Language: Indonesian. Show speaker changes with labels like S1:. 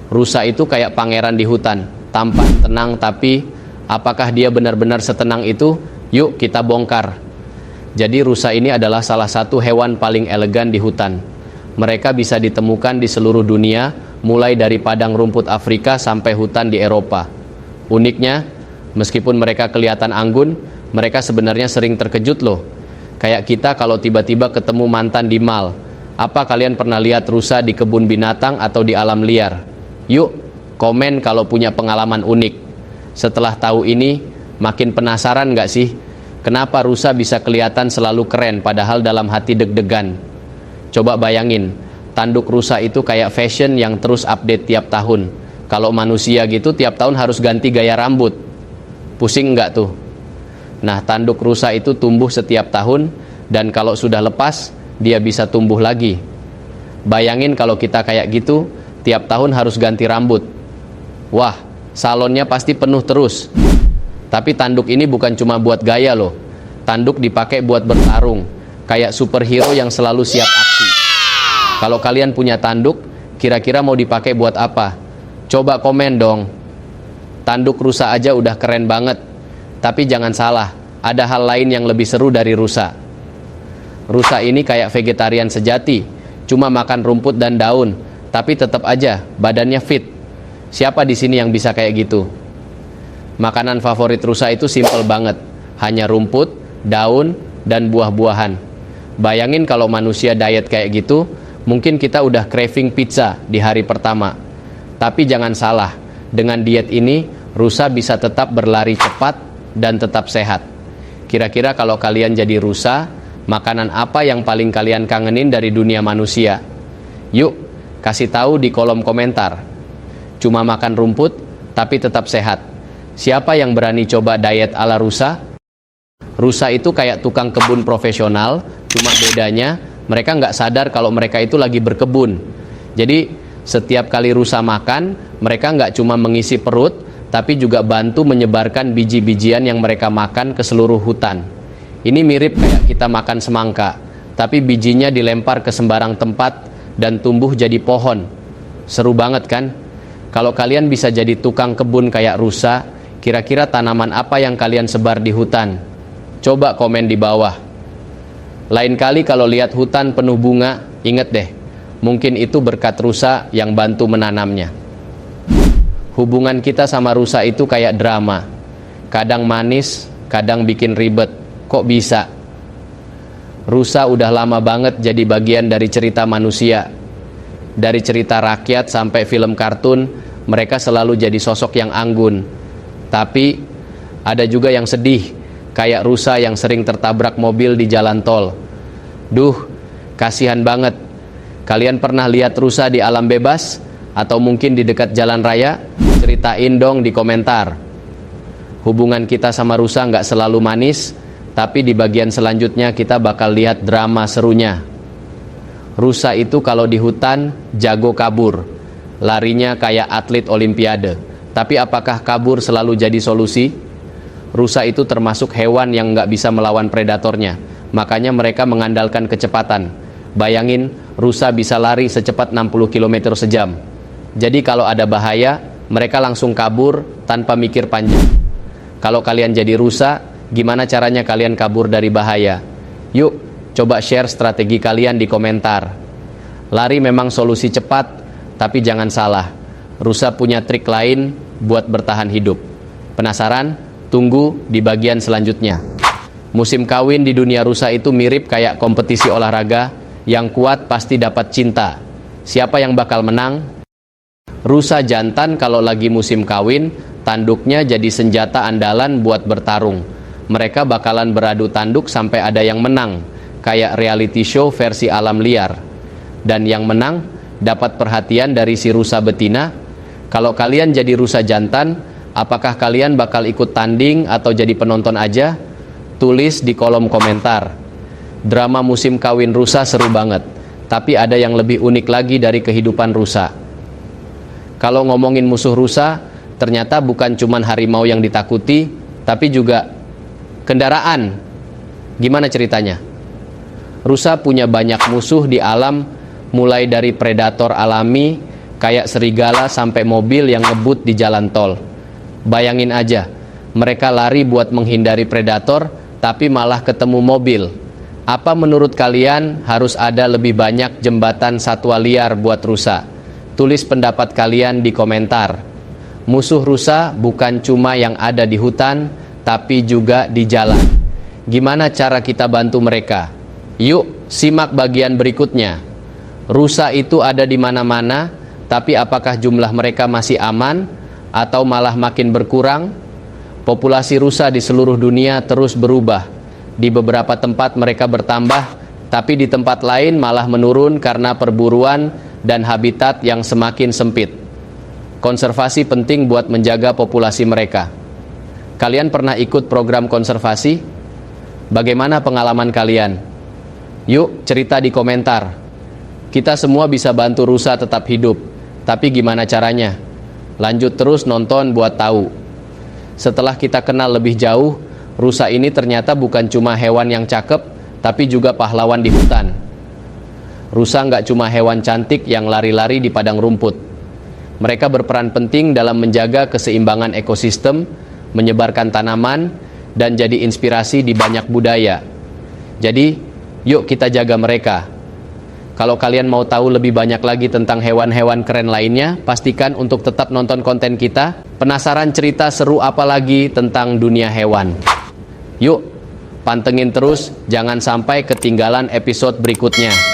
S1: Rusa itu kayak pangeran di hutan, tampak tenang, tapi apakah dia benar-benar setenang itu? Yuk kita bongkar. Jadi rusa ini adalah salah satu hewan paling elegan di hutan. Mereka bisa ditemukan di seluruh dunia, mulai dari padang rumput Afrika sampai hutan di Eropa. Uniknya, meskipun mereka kelihatan anggun, mereka sebenarnya sering terkejut loh. Kayak kita kalau tiba-tiba ketemu mantan di mall. Apa kalian pernah lihat rusa di kebun binatang atau di alam liar? Yuk, komen kalau punya pengalaman unik. Setelah tahu ini, makin penasaran nggak sih? Kenapa rusa bisa kelihatan selalu keren padahal dalam hati deg-degan? Coba bayangin, tanduk rusa itu kayak fashion yang terus update tiap tahun. Kalau manusia gitu tiap tahun harus ganti gaya rambut. Pusing nggak tuh? Nah, tanduk rusa itu tumbuh setiap tahun, dan kalau sudah lepas, dia bisa tumbuh lagi. Bayangin kalau kita kayak gitu, tiap tahun harus ganti rambut. Wah, salonnya pasti penuh terus. Tapi tanduk ini bukan cuma buat gaya loh. Tanduk dipakai buat bertarung, kayak superhero yang selalu siap aksi. Kalau kalian punya tanduk, kira-kira mau dipakai buat apa? Coba komen dong. Tanduk rusa aja udah keren banget. Tapi jangan salah, ada hal lain yang lebih seru dari rusa. Rusa ini kayak vegetarian sejati, cuma makan rumput dan daun, tapi tetap aja badannya fit. Siapa di sini yang bisa kayak gitu? Makanan favorit rusa itu simple banget, hanya rumput, daun, dan buah-buahan. Bayangin kalau manusia diet kayak gitu, mungkin kita udah craving pizza di hari pertama. Tapi jangan salah, dengan diet ini, rusa bisa tetap berlari cepat dan tetap sehat. Kira-kira kalau kalian jadi rusa, makanan apa yang paling kalian kangenin dari dunia manusia? Yuk, kasih tahu di kolom komentar. Cuma makan rumput, tapi tetap sehat. Siapa yang berani coba diet ala rusa? Rusa itu kayak tukang kebun profesional, cuma bedanya mereka nggak sadar kalau mereka itu lagi berkebun. Jadi setiap kali rusa makan, mereka nggak cuma mengisi perut, tapi juga bantu menyebarkan biji-bijian yang mereka makan ke seluruh hutan. Ini mirip kayak kita makan semangka, tapi bijinya dilempar ke sembarang tempat dan tumbuh jadi pohon. Seru banget kan? Kalau kalian bisa jadi tukang kebun kayak rusa, kira-kira tanaman apa yang kalian sebar di hutan? Coba komen di bawah. Lain kali kalau lihat hutan penuh bunga, inget deh, mungkin itu berkat rusa yang bantu menanamnya. Hubungan kita sama rusa itu kayak drama. Kadang manis, kadang bikin ribet. Kok bisa? Rusa udah lama banget jadi bagian dari cerita manusia. Dari cerita rakyat sampai film kartun, mereka selalu jadi sosok yang anggun. Tapi ada juga yang sedih, kayak rusa yang sering tertabrak mobil di jalan tol. Duh, kasihan banget. Kalian pernah lihat rusa di alam bebas? Atau mungkin di dekat jalan raya? Ceritain dong di komentar. Hubungan kita sama rusa nggak selalu manis, tapi di bagian selanjutnya kita bakal lihat drama serunya. Rusa itu kalau di hutan jago kabur, larinya kayak atlet olimpiade. Tapi apakah kabur selalu jadi solusi? Rusa itu termasuk hewan yang nggak bisa melawan predatornya, makanya mereka mengandalkan kecepatan. Bayangin, rusa bisa lari secepat 60 km sejam. Jadi kalau ada bahaya, mereka langsung kabur tanpa mikir panjang. Kalau kalian jadi rusa, gimana caranya kalian kabur dari bahaya? Yuk, coba share strategi kalian di komentar. Lari memang solusi cepat, tapi jangan salah. Rusa punya trik lain buat bertahan hidup. Penasaran? Tunggu di bagian selanjutnya. Musim kawin di dunia rusa itu mirip kayak kompetisi olahraga. Yang kuat pasti dapat cinta. Siapa yang bakal menang? Rusa jantan kalau lagi musim kawin, tanduknya jadi senjata andalan buat bertarung. Mereka bakalan beradu tanduk sampai ada yang menang, kayak reality show versi alam liar. Dan yang menang dapat perhatian dari si rusa betina. Kalau kalian jadi rusa jantan, apakah kalian bakal ikut tanding atau jadi penonton aja? Tulis di kolom komentar. Drama musim kawin rusa seru banget, tapi ada yang lebih unik lagi dari kehidupan rusa. Kalau ngomongin musuh rusa, ternyata bukan cuman harimau yang ditakuti, tapi juga kendaraan. Gimana ceritanya? Rusa punya banyak musuh di alam, mulai dari predator alami kayak serigala sampai mobil yang ngebut di jalan tol. Bayangin aja, mereka lari buat menghindari predator, tapi malah ketemu mobil. Apa menurut kalian harus ada lebih banyak jembatan satwa liar buat rusa? Tulis pendapat kalian di komentar. Musuh rusa bukan cuma yang ada di hutan, tapi juga di jalan. Gimana cara kita bantu mereka? Yuk, simak bagian berikutnya. Rusa itu ada di mana-mana, tapi apakah jumlah mereka masih aman atau malah makin berkurang? Populasi rusa di seluruh dunia terus berubah. Di beberapa tempat mereka bertambah, tapi di tempat lain malah menurun karena perburuan dan habitat yang semakin sempit. Konservasi penting buat menjaga populasi mereka. Kalian pernah ikut program konservasi? Bagaimana pengalaman kalian? Yuk, cerita di komentar. Kita semua bisa bantu rusa tetap hidup, tapi gimana caranya? Lanjut terus nonton buat tahu. Setelah kita kenal lebih jauh, rusa ini ternyata bukan cuma hewan yang cakep, tapi juga pahlawan di hutan. Rusa nggak cuma hewan cantik yang lari-lari di padang rumput. Mereka berperan penting dalam menjaga keseimbangan ekosistem, menyebarkan tanaman, dan jadi inspirasi di banyak budaya. Jadi, yuk kita jaga mereka. Kalau kalian mau tahu lebih banyak lagi tentang hewan-hewan keren lainnya, pastikan untuk tetap nonton konten kita. Penasaran cerita seru apa lagi tentang dunia hewan? Yuk, pantengin terus, jangan sampai ketinggalan episode berikutnya.